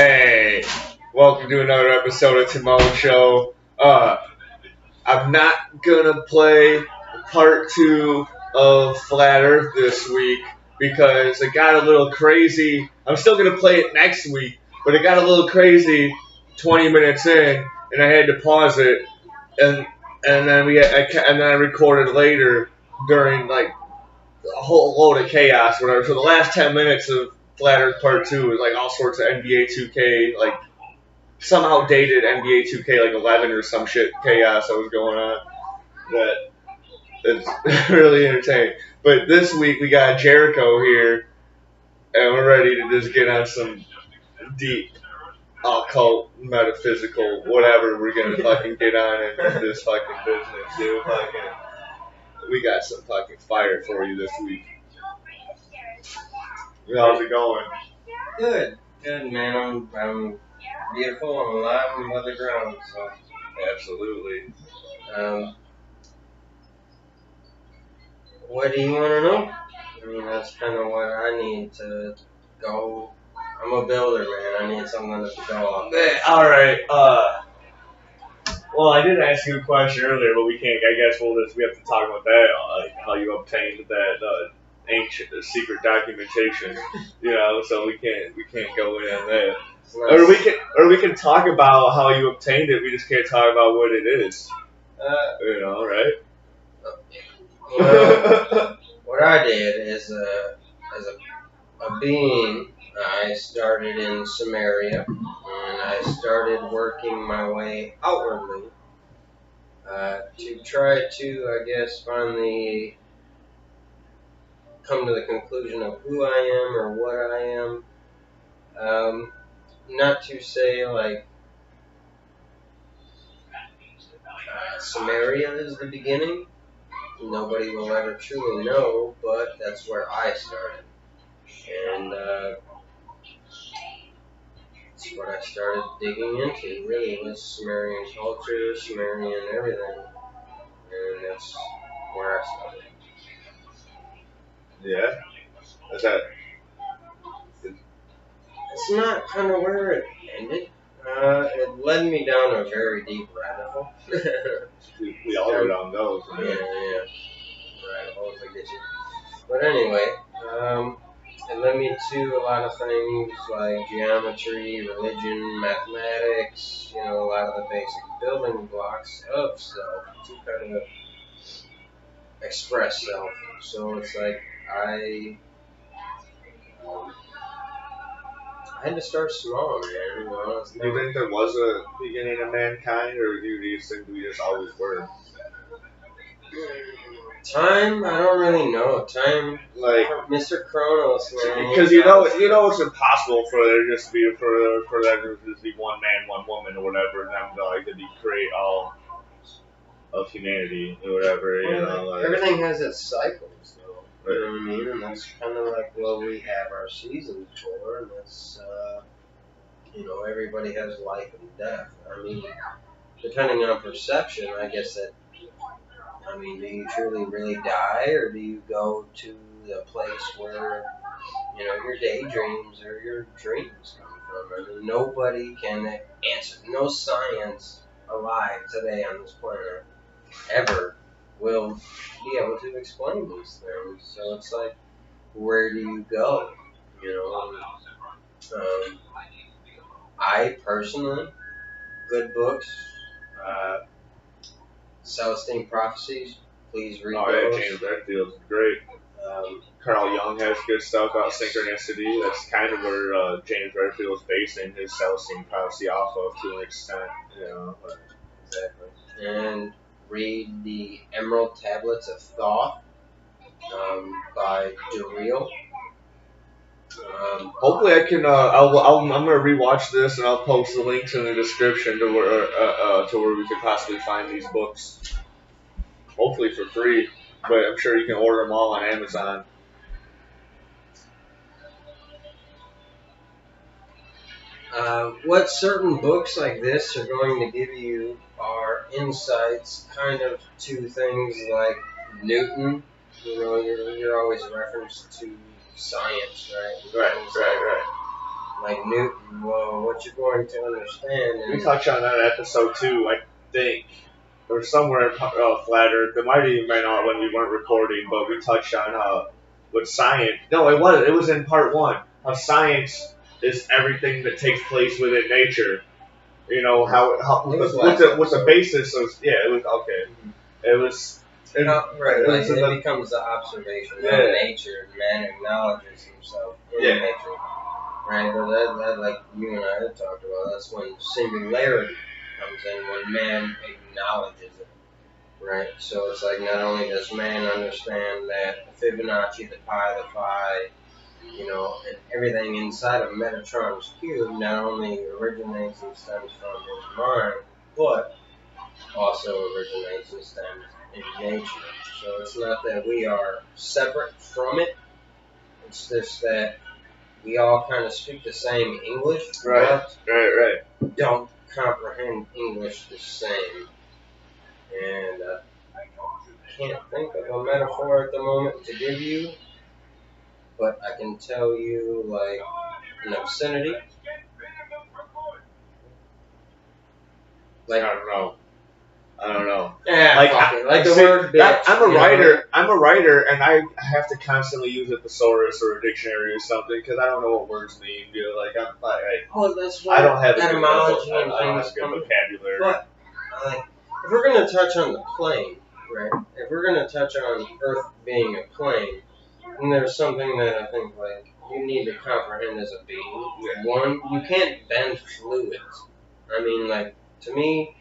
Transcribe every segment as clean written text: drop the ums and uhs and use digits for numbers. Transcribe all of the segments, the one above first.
Hey, welcome to another episode of Timone Show. I'm not gonna play part 2 of Flat Earth this week because it got a little crazy. I'm still gonna play it next week, but it got a little crazy 20 minutes in, and I had to pause it, and then I recorded later during like a whole load of chaos, whatever. So the last 10 minutes of Flat Earth Part 2 was like all sorts of NBA 2K, like somehow dated NBA 2K like 11 or some shit chaos that was going on. That it's really entertaining. But this week we got Jericho here, and we're ready to just get on some deep occult, metaphysical, whatever we're gonna fucking get on in this fucking business, dude. We got some fucking fire for you this week. How's it going? Good, man. I'm beautiful. I'm alive. I'm above the ground. So Absolutely. What do you want to know? I mean, that's kind of what I need to go. I'm a builder, man. I need something to go off. All right. Well, I did ask you a question earlier, but we can't. I guess we have to talk about that, like how you obtained that ancient secret documentation. So we can't go in on that. Or we can talk about how you obtained it. We just can't talk about what it is. Right? Well, what I did is, as a being, I started in Samaria, and I started working my way outwardly to try to, I guess, finally come to the conclusion of who I am or what I am. Not to say like Samaria is the beginning. Nobody will ever truly know, but that's where I started. And that's what I started digging into, really, was Sumerian culture, Sumerian everything. And that's where I started. Yeah? Is that... It's not kind of where it ended. It led me down a very deep rabbit hole. We all go down those. Yeah. Rabbit holes, I get you. But anyway, it led me to a lot of things like geometry, religion, mathematics, a lot of the basic building blocks of self to kind of express self. So it's like I had to start small, man. Do you think there was a beginning of mankind, or do you just think we just always were? Time, I don't really know. Time, like Mr. Kronos, man. Because it's impossible for there just to be for there to just be one man, one woman, or whatever, and them to create all of humanity or whatever. Everything has its cycles, though. Right. You know what I mean? And that's kind of like what we have our seasons for, and that's everybody has life and death. I mean, depending on perception, I guess that. I mean, do you truly really die, or do you go to the place where, your daydreams or your dreams come from? I mean, nobody can answer. No science alive today on this planet ever will be able to explain these things. So it's like, where do you go? I personally, good books, Celestine Prophecies, please read those. Yeah, James Redfield's great. Carl Jung has good stuff about synchronicity. That's kind of where James Redfield's basing his Celestine Prophecy off of to an extent. Exactly. And read the Emerald Tablets of Thoth by Jericho. Hopefully I can. I'm gonna rewatch this and I'll post the links in the description to where we could possibly find these books. Hopefully for free, but I'm sure you can order them all on Amazon. What certain books like this are going to give you are insights, kind of to things like Newton. You're always referenced to science, right? Right. like Newton. Well, what you're going to understand, We and touched on that in episode 2, I think. Or somewhere in Flat Earth. It might have even been on when we weren't recording, but we touched on how with science. No, it was. It was in part 1. How science is everything that takes place within nature. You know how It was with the basis of it was okay. It was right. it Like was in it the becomes the observation of Yeah. nature. Man acknowledges himself in Yeah. nature, right? But that, like you and I had talked about, that's when singularity comes in, when man acknowledges it, right? So it's like not only does man understand that the Fibonacci, the pi, the phi, and everything inside of Metatron's cube not only originates and stems from his mind, but also originates and stems in nature. So it's not that we are separate from it. It's just that we all kind of speak the same English, right, but don't comprehend English the same. And I can't think of a metaphor at the moment to give you, but I can tell you like an obscenity. Like, I don't know. Yeah, like the word bitch. I'm a writer. I'm a writer, and I have to constantly use a thesaurus or a dictionary or something because I don't know what words mean. Like that's I don't have etymology I and don't things have good come. vocabulary. But like, if we're gonna touch on the plane, right? If we're gonna touch on Earth being a plane, then there's something that I think like you need to comprehend as a being. One, you can't bend fluids. I mean, like to me.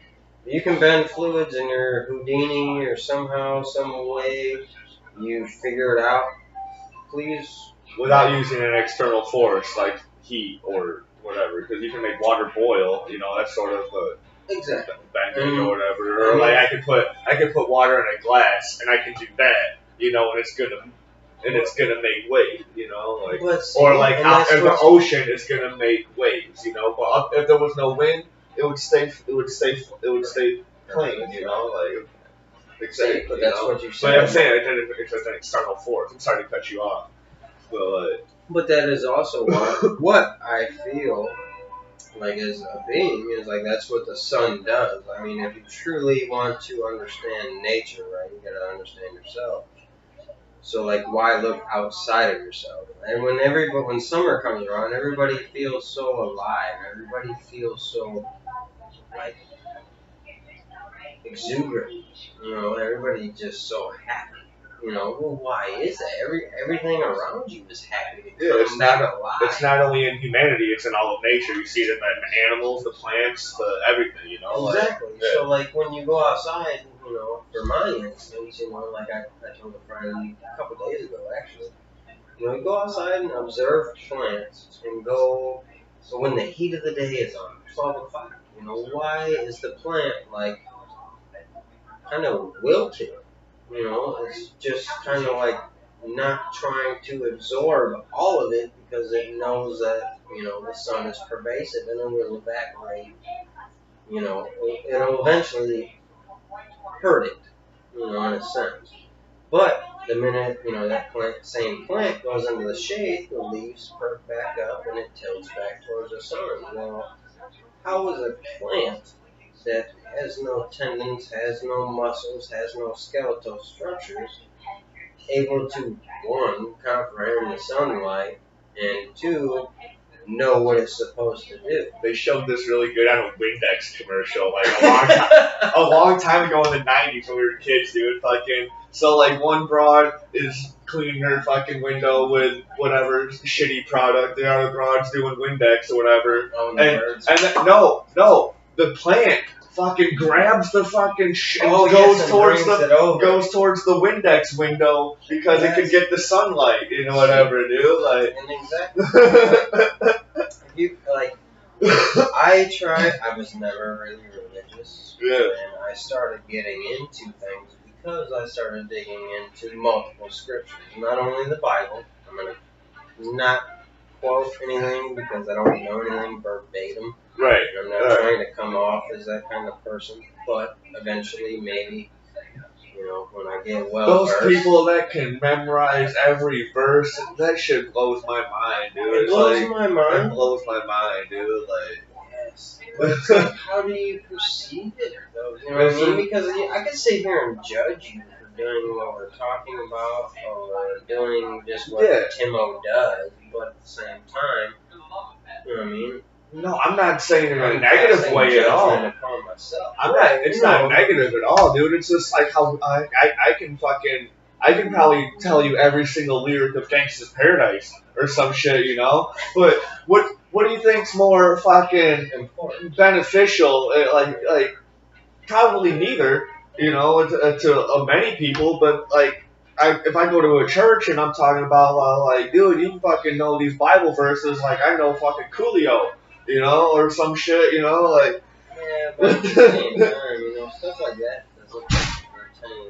You can bend fluids in your Houdini or somehow, some way you figure it out. Please. Without using an external force like heat or whatever, because you can make water boil. That's sort of exactly bending or whatever. Or like I could put water in a glass and I can do that. And it's gonna make waves. Or like the ocean is gonna make waves. But if there was no wind, it would stay plain. Exactly. But that's what you said. But I'm saying it's an external force. I'm sorry to cut you off. But that is also what I feel like as a being is like that's what the sun does. I mean, if you truly want to understand nature, right, you gotta understand yourself. So like, why look outside of yourself? And when summer comes around, everybody feels so alive. Everybody feels so like exuberant. Everybody just so happy. Well, why is that? Everything around you is happy to come back alive. It's not only in humanity; it's in all of nature. You see it in the animals, the plants, the everything. Exactly. So like when you go outside, for my instance, like I told a friend a couple days ago, actually, you go outside and observe plants and go. So when the heat of the day is on, 12 o'clock, why is the plant like kind of wilted? It's just kind of like not trying to absorb all of it because it knows that, the sun is pervasive and it will evaporate. It'll eventually hurt it, in a sense. But the minute, that same plant goes into the shade, the leaves perk back up and it tilts back towards the sun. Well, how is a plant that has no tendons, has no muscles, has no skeletal structures, able to, one, comprehend the sunlight, and two, know what it's supposed to do? They showed this really good on a Windex commercial like a long time ago in the 90s when we were kids, dude. So like one broad is cleaning her fucking window with whatever shitty product, the other broad's doing Windex or whatever. No, the plant fucking grabs the fucking goes towards the Windex window because it can get the sunlight, whatever, dude. And exactly. I was never really religious. Yeah. And I started getting into things because I started digging into multiple scriptures. Not only the Bible. I'm going to not quote anything because I don't know anything verbatim. Right. I'm not trying to come off as that kind of person. But eventually, maybe, You know, when I get well Those versed. people that can memorize every verse, that shit blows my mind, dude. It blows my mind. It blows my mind, dude. Like, yes. But it's like, how do you perceive it, though? You know what I mean? Because I could sit here and judge you for doing what we're talking about or doing just what Timone does, but at the same time, you know what I mean? No, I'm not saying it in a negative way at all. Upon myself. I'm not. It's not negative at all, dude. It's just like how I can probably tell you every single lyric of Gangsta's Paradise or some shit, you know. But what do you think's more fucking beneficial? Like probably neither, you know, to many people. But like, if I go to a church and I'm talking about like, dude, you fucking know these Bible verses, like I know fucking Coolio, you know, or some shit, you know, like. Yeah, but at the same time, you know, stuff like that doesn't pertain.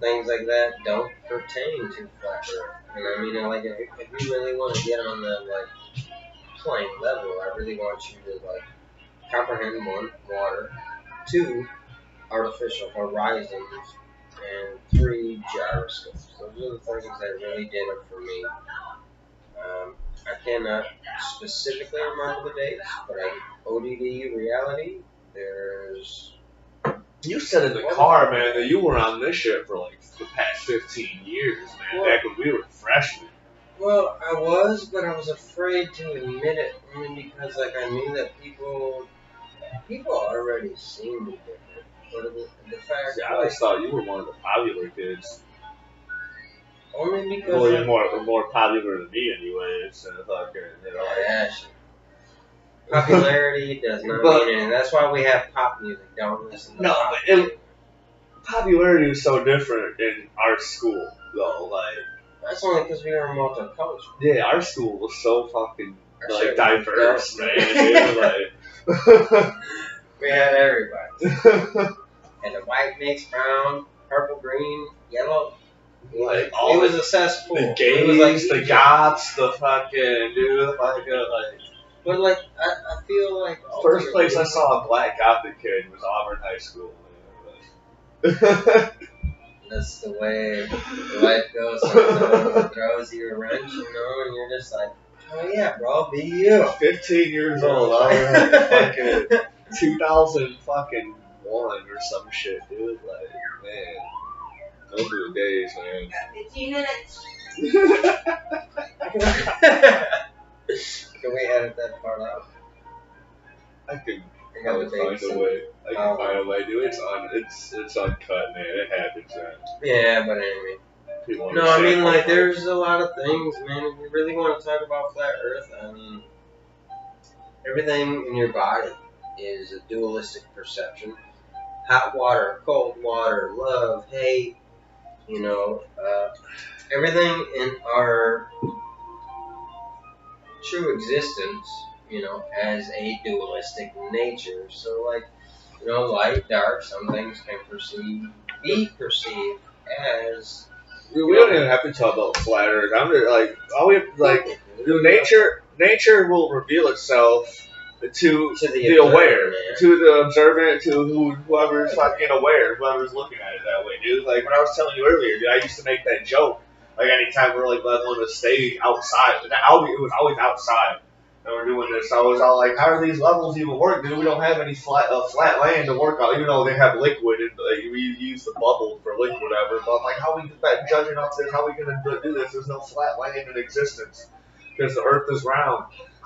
Things like that don't pertain to flat Earth. You know what I mean? And like, if you really want to get on that like plane level, I really want you to like comprehend 1, water, 2, artificial horizons, and 3, gyroscopes. Those are the things that really did it for me. I cannot specifically remember the dates, but ODD reality, there's... You said in the car, man, that you were on this shit for like the past 15 years, man, back when we were freshmen. Well, I was, but I was afraid to admit it, only because like I knew that people already seen me different. But the fact I always thought you were one of the popular kids. Only because... Well, you're more popular than me anyway, so fucking, you know. Yeah, popularity does not mean anything. That's why we have pop music. Don't listen to pop music. Popularity is so different in our school, though. Like, that's only because we were multicultural. Yeah, our school was so fucking like diverse, man. Dude, like, we had everybody. And the white mix, brown, purple, green, yellow. Like it was a cesspool. The gays, like, the goths, the fucking dude, like. But like, I feel like first place I saw a black gothic kid was Auburn High School. That's the way life goes. Sometimes it throws you a wrench, you know, and you're just like, oh yeah, bro, be you. 15 years old, Auburn, fucking 2001 or some shit, dude. Like, man. Those were the days, man. 15 minutes. Can we edit that part out? I can probably find a way. I can find a way, dude. It's uncut, man. It happens, man. Yeah, but anyway. No, I mean, like, there's a lot of things, man. If you really want to talk about flat Earth, I mean, everything in your body is a dualistic perception. Hot water, cold water, love, hate. You know, everything in our true existence, you know, has a dualistic nature. So, like, you know, light, dark, some things can be perceived as... We don't even have to talk about flat Earth. I'm just, like, all we have, like, nature will reveal itself to the aware, to the observant, to whoever's fucking aware, whoever's looking at it that way, dude. Like, when I was telling you earlier, dude, I used to make that joke. Like, anytime we're, like, leveling to stay outside, it was always outside. And we're doing this. I was all like, how are these levels even work, dude? We don't have any flat land to work on, even though they have liquid, and like, we use the bubble for liquid, whatever. But I'm like, how are we judging off this? How are we going to do this? There's no flat land in existence because the Earth is round.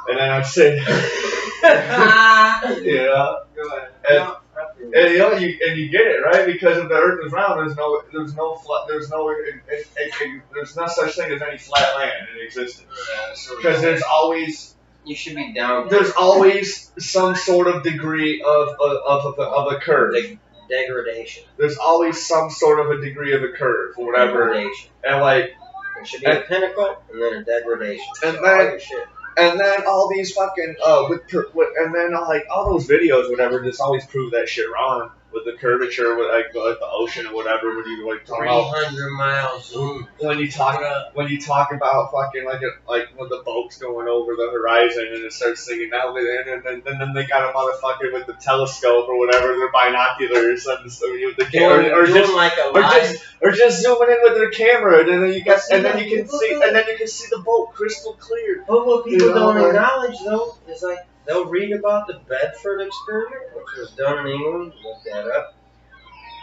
And then I'd say, you know, and you know, you get it, right? Because if the Earth is round, there's no such thing as any flat land in existence. Because there's always... You should be down. There's always some sort of degree of a curve. Degradation. There's always some sort of a degree of a curve, or whatever. Degradation. And like, there should be a pinnacle and then a degradation. And then all these fucking and then like all those videos, whatever, just always prove that shit wrong. with the curvature, with like the ocean or whatever. When you like talk about 300 miles zoom. when you talk about fucking like when the boat's going over the horizon and it starts singing that, and then they got a motherfucker with the telescope or whatever, their binoculars, and so with the camera, or just zooming in with their camera, and then you can see the boat crystal clear. But what people don't acknowledge though is like they'll read about the Bedford experiment, which was done in England. Look that up.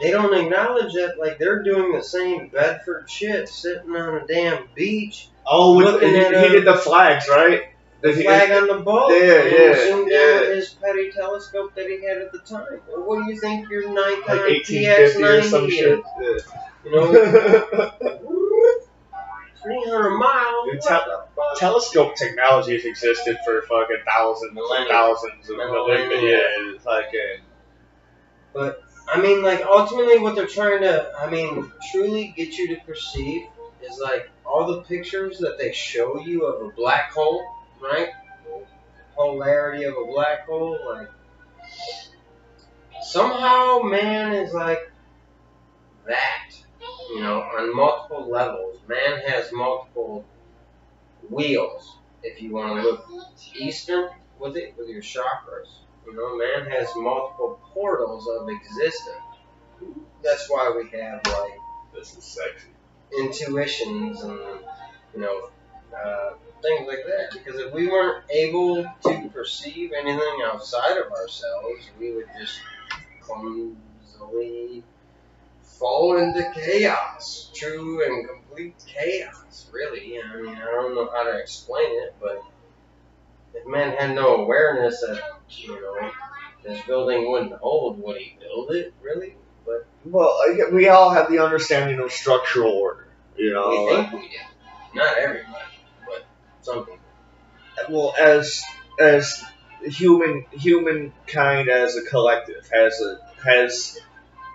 They don't acknowledge that, like, they're doing the same Bedford shit, sitting on a damn beach. Oh, he did the flags, right? The flag on the boat. Yeah. Zoomed in with his petty telescope that he had at the time. Well, what do you think your Nikon like 1850 or some shit? Yeah. You know, 300 miles. Dude, telescope technology has existed for fucking thousands of millennia. Yeah, it's like But I mean, like, ultimately what they're trying to, truly get you to perceive is, like, all the pictures that they show you of a black hole, right? Polarity of a black hole, like, somehow man is like that, on multiple levels. Man has multiple wheels, if you want to look Eastern with it, with your chakras. Man has multiple portals of existence. That's why we have, like, this is sexy intuitions and, things like that. Because if we weren't able to perceive anything outside of ourselves, we would just clumsily fall into chaos. True and complete chaos, really. I don't know how to explain it, but if man had no awareness that, this building wouldn't hold, would he build it, really? But we all have the understanding of structural order, We think we do. Not everybody, but some people. Well, as humankind as a collective has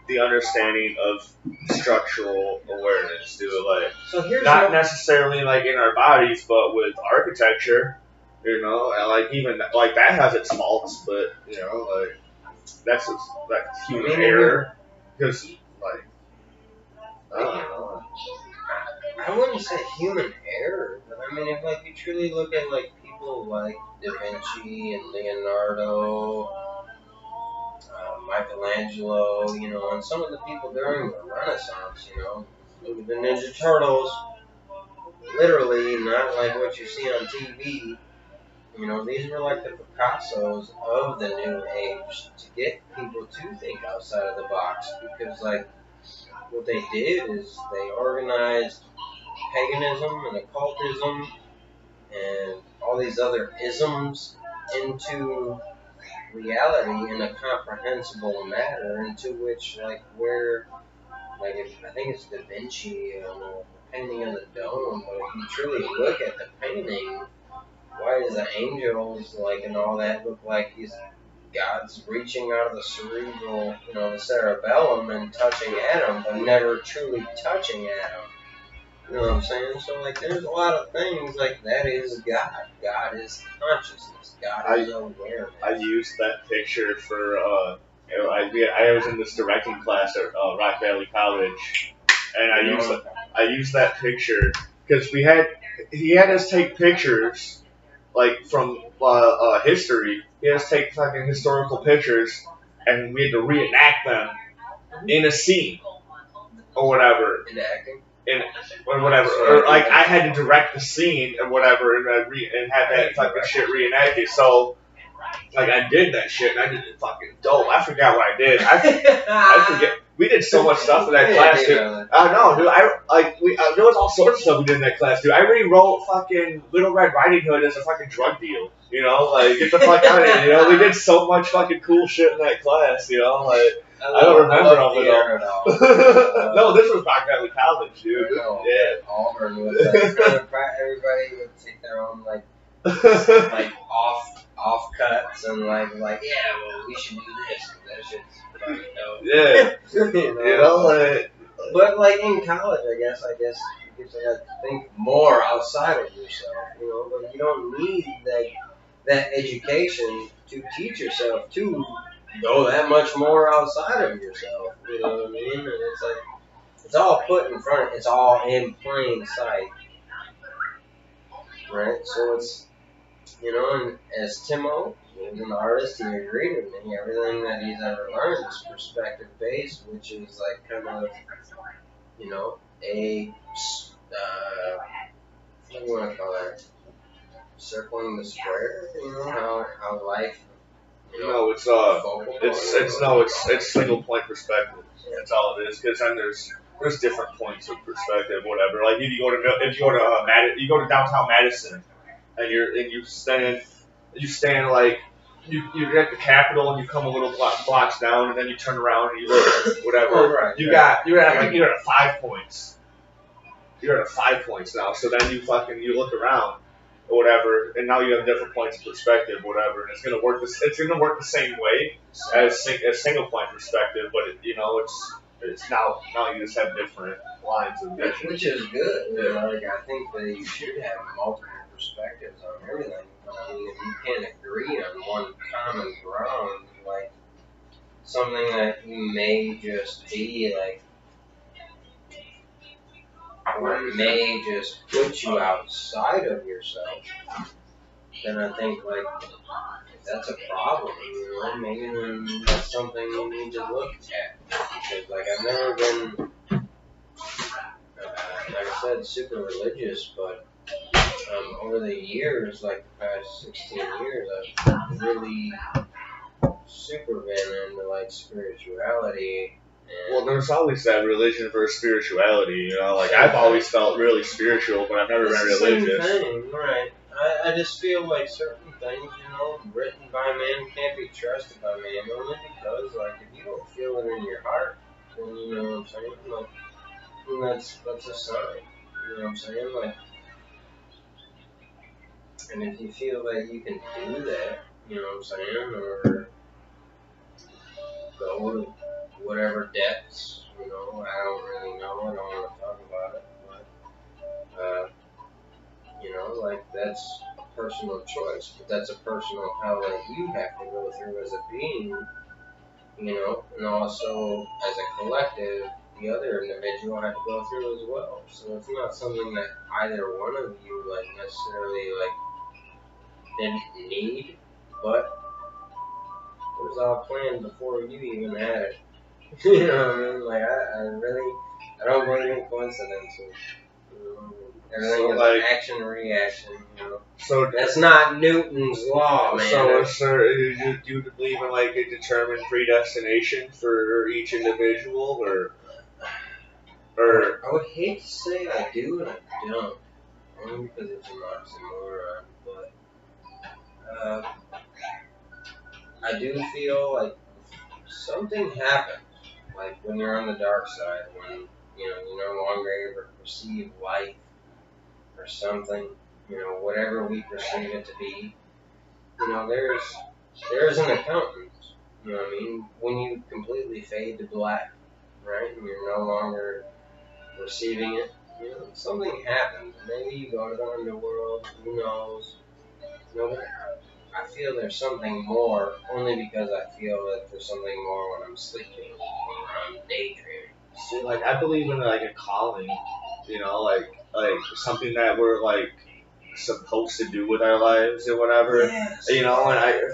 the understanding of structural awareness, dude. Like, so here's not necessarily like in our bodies, but with architecture. And like even like that has its faults, but like that's human error. Because like I don't know. I wouldn't say human error, but if like you truly look at like people like Da Vinci and Leonardo, Michelangelo, and some of the people during the Renaissance, look at the Ninja Turtles, literally not like what you see on TV. These were like the Picassos of the new age to get people to think outside of the box, because like what they did is they organized paganism and occultism and all these other isms into reality in a comprehensible manner, into which like I think it's Da Vinci and the painting of the dome, but if you truly look at the painting, why does the angels and all that look like God's reaching out of the cerebral, the cerebellum and touching Adam, but never truly touching Adam? You know what I'm saying? So like, there's a lot of things like that is God. God is consciousness. God is awareness. I used that picture for I was in this directing class at Rock Valley College, and I used that picture because he had us take pictures like from history. He had us take fucking historical pictures, and we had to reenact them in a scene or whatever. In acting. Or whatever, or like I had to direct the scene and whatever, and have that fucking shit reenacted. So, like I did that shit, and I did it fucking dope. I forgot what I did. I forget. We did so much stuff in that class, dude. I know, dude. There was all sorts of stuff we did in that class, dude. I rewrote fucking Little Red Riding Hood as a fucking drug deal. Like get the fuck out of here. We did so much fucking cool shit in that class. Like. I don't remember all of it all. No, this was Rock Valley College, dude. Yeah. Auburn was everybody would take their own like off cuts and like yeah, well we should do this. That shit's fucking dope. Yeah. But like in college, I guess you get to think more outside of yourself. But you don't need that education to teach yourself to go that much more outside of yourself. You know what I mean? And it's like it's all put in front. It's all in plain sight, right? So it's and as Timone, he's an artist, he agreed with me. Everything that he's ever learned is perspective based, which is like kind of a what do you want to call that? Circling the square. How life. No, it's single point perspective. That's all it is. Because then there's different points of perspective, whatever. Like if you go to you go to downtown Madison, and you stand like you're at the Capitol and you come a little blocks down and then you turn around and you look whatever. Oh, right. You're at 5 points. You're at 5 points now. So then you look around or whatever, and now you have different points of perspective, whatever, and it's gonna work. It's gonna work the same way as single point perspective, but it's now you just have different lines of vision, which is good. Like I think that you should have multiple perspectives on everything. I mean, if you can't agree on one common ground, like something that may just be like, or may just put you outside of yourself, then I think like that's a problem. Maybe then that's something you need to look at. Because like I've never been, like I said, super religious, but over the years, like the past 16 years, I've really super been into like spirituality. Well, there's always that religion versus spirituality, like I've always felt really spiritual, but I've never been religious. Same thing, right. I just feel like certain things, written by man can't be trusted by man, only because, like, if you don't feel it in your heart, then you know what I'm saying? Like, then that's a sign. You know what I'm saying? Like, and if you feel that you can do that, you know what I'm saying, or go to whatever depths, I don't really know, I don't want to talk about it, but, like, that's a personal choice, but that's a personal hell that you have to go through as a being, and also as a collective, the other individual had to go through as well. So it's not something that either one of you, like, necessarily, like, didn't need, but it was all planned before you even had it. You know what I mean? Like, I don't believe in coincidences. Everything is action reaction. So that's not Newton's law, man. So do you believe in like a determined predestination for each individual, or I would hate to say I do and I don't, only because it's an oxymoron. But I do feel like something happens, like when you're on the dark side, when you're no longer able to perceive life or something, whatever we perceive it to be. There's an accountant. You know what I mean? When you completely fade to black, right, and you're no longer receiving it, something happens. Maybe you go to the underworld. Who knows? But I feel there's something more, only because I feel that there's something more when I'm sleeping or I'm daydreaming. See, like I believe in like a calling, like something that we're like supposed to do with our lives or whatever. Yes. And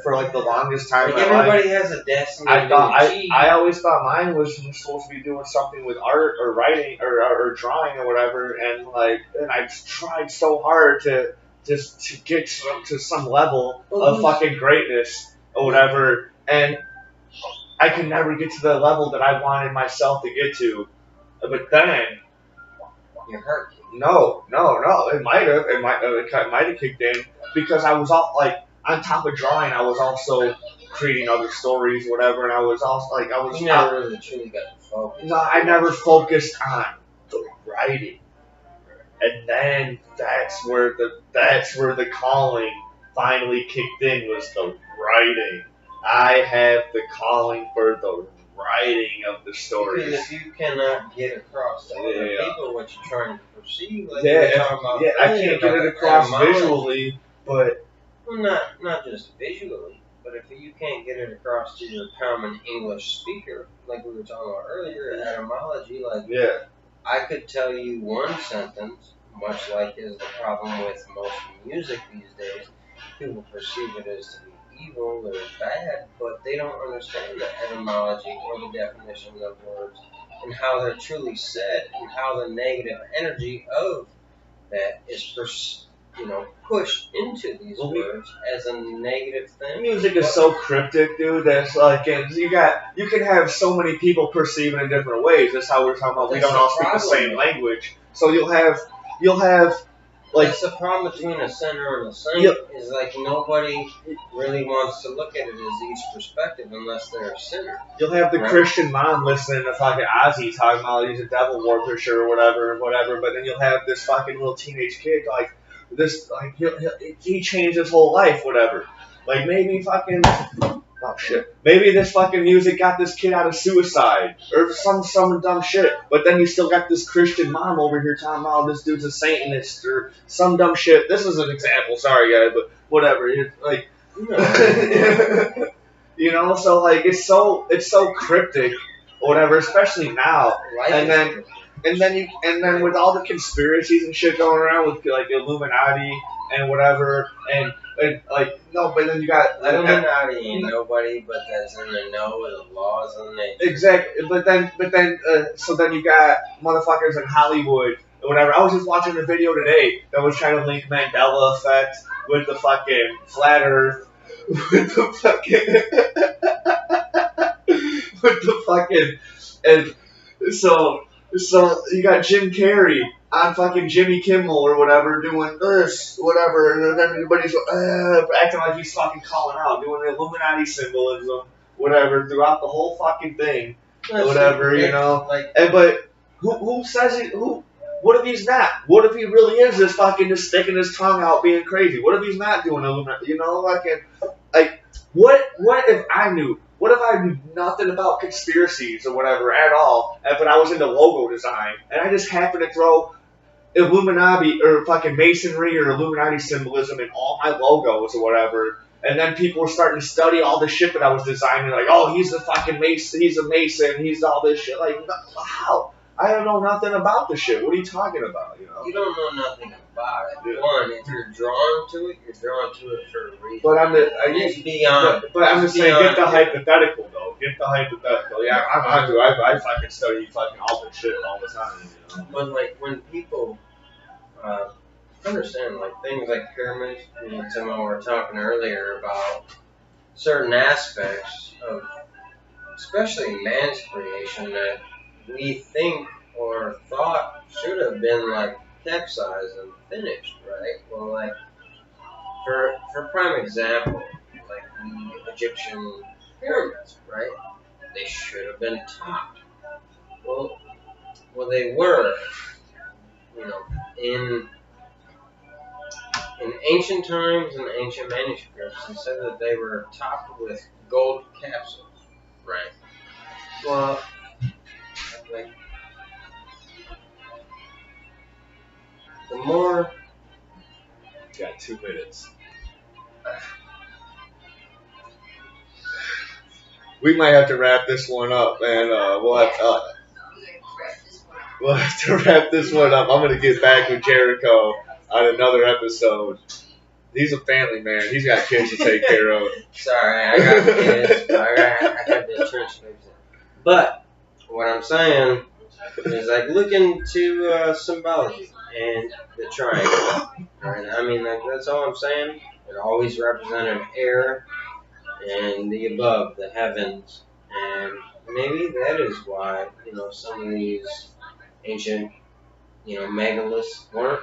for like the longest time, like everybody has a destiny. I always thought mine was supposed to be doing something with art or writing or drawing or whatever, and I tried so hard to get to some level of fucking greatness or whatever, and I could never get to the level that I wanted myself to get to. But then you're hurt. No. It might have kicked in because I was all like on top of drawing. I was also creating other stories, whatever, and I was also like You never really truly got the focus. No, I never focused on the writing, and then that's where the calling finally kicked in, was the writing. I have the calling for the writing of the stories. Because if you cannot get across to other people what you're trying to perceive, like you're talking about, I can't get it across visually, but well, not just visually. but if you can't get it across to your common English speaker, like we were talking about earlier, etymology, like Yeah. I could tell you one sentence, much like is the problem with most music these days. People perceive it as to be evil or bad, but they don't understand the etymology or the definition of words and how they're truly said and how the negative energy of that is pushed into these words as a negative thing. Music is so cryptic, dude. That's like, and you can have so many people perceive it in different ways. That's how we're talking about. We don't all speak the same language, so you'll have like. That's the problem between a sinner and a saint is like nobody really wants to look at it as each perspective unless they're a sinner. You'll have the Christian mom listening to fucking Ozzy talking about he's a devil worshiper or whatever. But then you'll have this fucking little teenage kid like this, like he changed his whole life, whatever. Like maybe fucking. Oh shit. Maybe this fucking music got this kid out of suicide or some dumb shit. But then you still got this Christian mom over here talking about this dude's a Satanist or some dumb shit. This is an example, sorry guys, but whatever. It's like you know, so like it's so cryptic or whatever, especially now. And then with all the conspiracies and shit going around with like the Illuminati and whatever and like no, but then you got Illuminati ain't nobody but that's in the know with the laws of nature. Exactly, but then so then you got motherfuckers in Hollywood or whatever. I was just watching a video today that was trying to link Mandela effect with the fucking flat Earth, with the fucking and so you got Jim Carrey on fucking Jimmy Kimmel or whatever doing this, whatever, and then everybody's acting like he's fucking calling out, doing the Illuminati symbolism, whatever, throughout the whole fucking thing, whatever, you know. But who says it? What if he's not? What if he really is just fucking just sticking his tongue out, being crazy? What if he's not doing Illuminati? You know, what if I knew? What if I knew nothing about conspiracies or whatever at all, but I was into logo design, and I just happened to throw Illuminati or fucking masonry or Illuminati symbolism in all my logos or whatever, and then people were starting to study all the shit that I was designing, like, oh, he's a fucking mason, he's a mason, he's all this shit, like, how? I don't know nothing about the shit. What are you talking about? You know. You don't know nothing about it. Yeah. One, if you're drawn to it, you're drawn to it for a reason. But beyond. But I'm just saying, get the hypothetical though. Get the hypothetical. Yeah, I'm onto. I fucking study fucking all this shit all the time. You know? But like when people understand like things like pyramids, me and Timone were talking earlier about certain aspects of, especially man's creation that we think or thought should have been like capsized and finished, right? Well, like for prime example, like the Egyptian pyramids, right? They should have been topped. Well, they were, you know, in ancient times and ancient manuscripts, they said that they were topped with gold capsules, right? Well, like the more. You got 2 minutes. We might have to wrap this one up, and we'll have to wrap this one up. I'm gonna get back with Jericho on another episode. He's a family man. He's got kids to take care of. Sorry, I got kids. I got the church babies. But what I'm saying is like look into symbology and the triangle. Right? I mean, like, that's all I'm saying. It always represented air and the above, the heavens, and maybe that is why, you know, some of these ancient, you know, megaliths weren't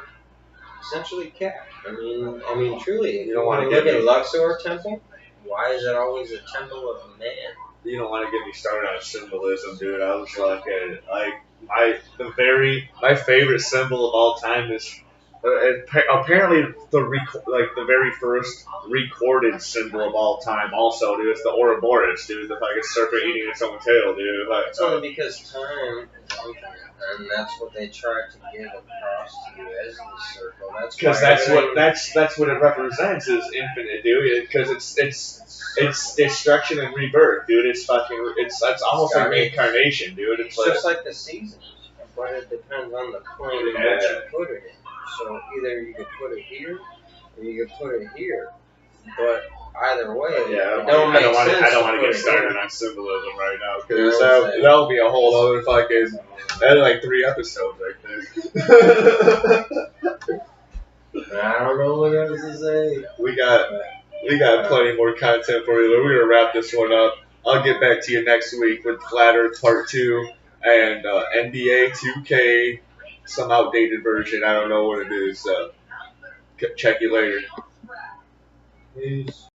essentially capped. I mean, truly, if you don't want to look at Luxor Temple, why is it always a temple of man? You don't want to get me started on symbolism, dude. I was like my favorite symbol of all time is apparently the very first recorded symbol of all time. Also, dude, it's the Ouroboros, dude. The fucking serpent eating its own tail, dude. It's only because time is infinite. and that's what they try to give across to you as the circle. That's Because why everything. that's what it represents is infinite, dude. Because it's destruction and rebirth, dude. It's fucking it's almost like reincarnation, dude. It's just like the seasons, but it depends on the plane in which you put it in. So either you could put it here, or you could put it here. But either way, yeah, it don't make sense. I don't want to get started on symbolism right now because that'll be a whole other fucking that's like 3 episodes right there. I don't know what else to say. We got plenty more content for you. We're gonna wrap this one up. I'll get back to you next week with Flat Earth Part 2 and NBA 2K, some outdated version. I don't know what it is. Check you later. Peace.